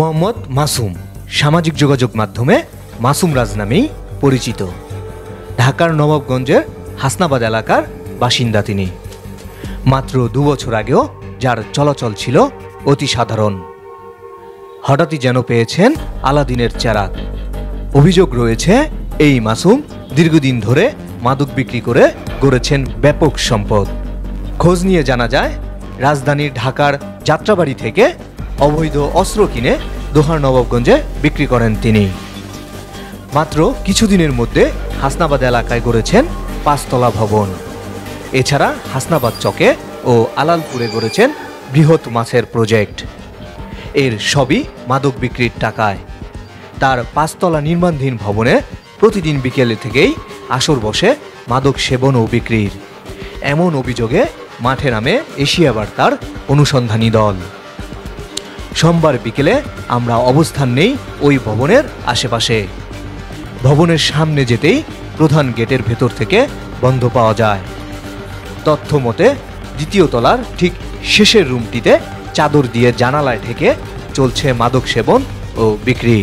মোহাম্মদ মাসুম সামাজিক যোগাযোগ মাধ্যমে মাসুম রাজ নামেই পরিচিত। ঢাকার নবাবগঞ্জের হাসনাবাদ এলাকার বাসিন্দা তিনি। মাত্র 2 বছর আগেও যার চলাচল ছিল অতি সাধারণ। হঠাৎই যেন পেয়েছেন আলাদিনের চেরাগ। অভিযোগ রয়েছে এই মাসুম দীর্ঘদিন ধরে মাদক বিক্রি করে গড়েছেন ব্যাপক সম্পদ। খোঁজ নিয়ে জানা যায় রাজধানীর ঢাকার যাত্রাবাড়ি থেকে অবৈধ অস্ত্র কিনে দোহার নবাবগঞ্জে বিক্রি করেন তিনি। মাত্র কিছুদিনের মধ্যে হাসনাবাদ এলাকায় গড়েছেন 5 তলা ভবন। এছাড়া হাসনাবাদ চকে ও আলালপুরে গড়েছেন বৃহৎ মাছের প্রজেক্ট। এর সবই মাদক বিক্রির টাকায়। তার 5 তলা নির্মাণধীন ভবনে প্রতিদিন বিকেলে থেকেই আসর বসে মাদক সেবন ও বিক্রির। এমন অভিযোগে মাঠে নামে এশিয়া বার্তার অনুসন্ধানী দল। সোমবার বিকেলে আমরা অবস্থান নেই ওই ভবনের আশেপাশে। ভবনের সামনে যেতেই প্রধান গেটের ভেতর থেকে বন্ধ পাওয়া যায়। তথ্য মতে 2য় তলার ঠিক শেষের রুমটিতে চাদর দিয়ে জানালায় ঢেকে চলছে মাদক সেবন ও বিক্রি।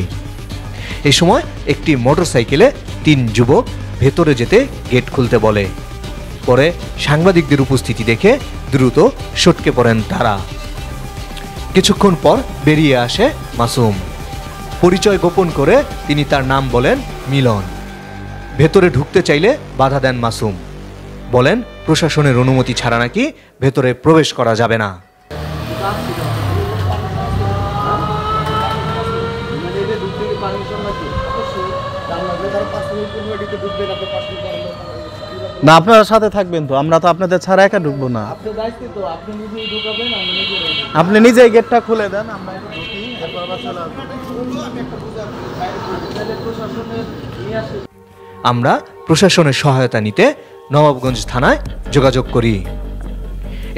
এ সময় একটি মোটরসাইকেলে 3 যুবক ভেতরে যেতে গেট খুলতে বলে। পরে সাংবাদিকদের উপস্থিতি দেখে দ্রুত সটকে পড়েন তারা। কিছুক্ষণ পর বেরিয়ে আসে মাসুম। পরিচয় গোপন করে তিনি তার নাম বলেন মিলন। ভেতরে ঢুকতে চাইলে বাধা দেন মাসুম। বলেন প্রশাসনের অনুমতি ছাড়া নাকি ভেতরে প্রবেশ করা যাবে না। না, আপনারা সাথে থাকবেন তো, আমরা তো আপনাদের ছাড়া একা ঢুকবো না। আপনি নিজেই গেটটা খুলে দেন, আমরা প্রশাসনের সহায়তা নিতে নবাবগঞ্জ থানায় যোগাযোগ করি।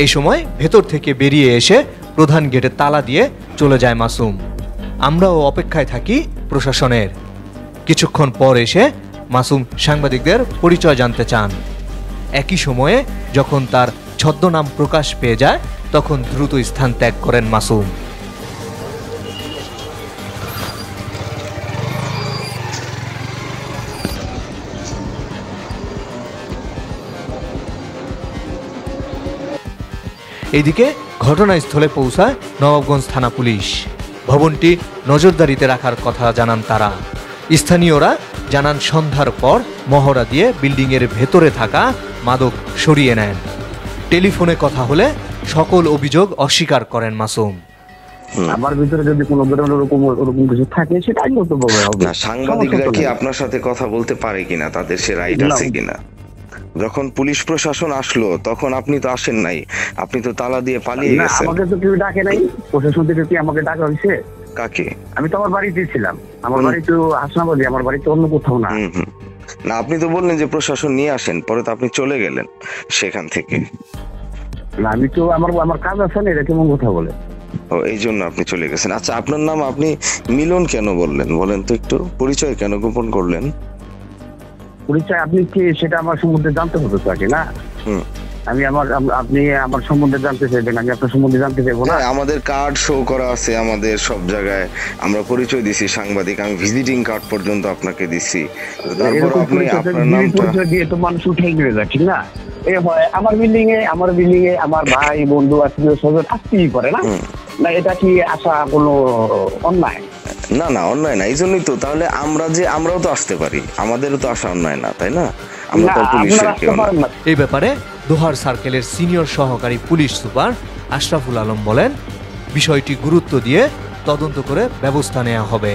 এই সময় ভেতর থেকে বেরিয়ে এসে প্রধান গেটে তালা দিয়ে চলে যায় মাসুম। আমরাও অপেক্ষায় থাকি প্রশাসনের। কিছুক্ষণ পর এসে মাসুম সাংবাদিকদের পরিচয় জানতে চান। একই সময়ে যখন তার ছদ্মনাম প্রকাশ পেয়ে যায় তখন দ্রুত স্থান ত্যাগ করেন মাসুম। এদিকে ঘটনাস্থলে পৌঁছায় নবাবগঞ্জ থানা পুলিশ। ভবনটি নজরদারিতে রাখার কথা জানান তারা। স্থানীয়রা জানান সন্ধ্যার পর মহড়া দিয়ে বিল্ডিংয়ের ভেতরে থাকা মাদক সরিয়ে নেন। টেলিফোনে কথা হলে সকল অভিযোগ অস্বীকার করেন মাসুম। আমার ভিতরে যদি কোনো ওরকম কিছু থাকে সেটা আইন বলতে হবে না। সাংবাদিকরা কি আপনার সাথে কথা বলতে পারে কিনা, তাদের সে রাইট আছে কিনা? যখন পুলিশ প্রশাসন আসলো তখন আপনি তো আসেন নাই, আপনি তো তালা দিয়ে পালিয়ে গেছেন। আমাকে তো কেউ ডাকে নাই, প্রশাসন থেকে কি আমাকে ডাকা হয়েছে? কাকে? আমি তো আমার বাড়িতেই ছিলাম। আমার বাড়ি তো হাসনাবাদে, আমার বাড়ি তো অন্য কোথাও না। না, আপনি তো বললেন যে প্রশাসন নিয়ে আসেন, পরে তো আপনি চলে গেলেন সেখান থেকে। না, আমি তো আমার কাজ আছে না, এটা কেমন কথা বলে? ও, এই জন্য আপনি চলে গেছেন। আচ্ছা, আপনার নাম আপনি মিলন কেন বললেন, বলেন তো একটু? পরিচয় কেন গোপন করলেন? পরিচয় আপনি কি সেটা আমার সম্বন্ধে জানতে হবে তো আগে, না? আপনি আমার সম্বন্ধে জানতে চাইবেন, আমি আপনার সম্বন্ধে জানতে চাইবো না? আমাদের কার্ড শো করা আছে আমাদের সব জায়গায়, আমরা পরিচয় দিছি সাংবাদিক, আমি ভিজিটিং কার্ড পর্যন্ত আপনাকে দিছি। তারপর আপনি আপনার নামটা দিয়ে তো মানুষ উঠেই নিয়ে যায়, ঠিক না? আমার বিল্ডিং এ আমার ভাই বন্ধু আত্মীয় স্বজন আসতেই পারে না? না, এটা কি আসা কোনো অন্যায়? না না, অন্যায় না। এই জন্যই তো তাহলে আমরাও তো আসতে পারি, আমাদেরও তো আসা অন্যায় না, তাই না? আমরা তো পুলিশের কেউ না। এই ব্যাপারে দোহার সার্কেলের সিনিয়র সহকারী পুলিশ সুপার আশরাফুল আলম বলেন, বিষয়টি গুরুত্ব দিয়ে তদন্ত করে ব্যবস্থা নেওয়া হবে।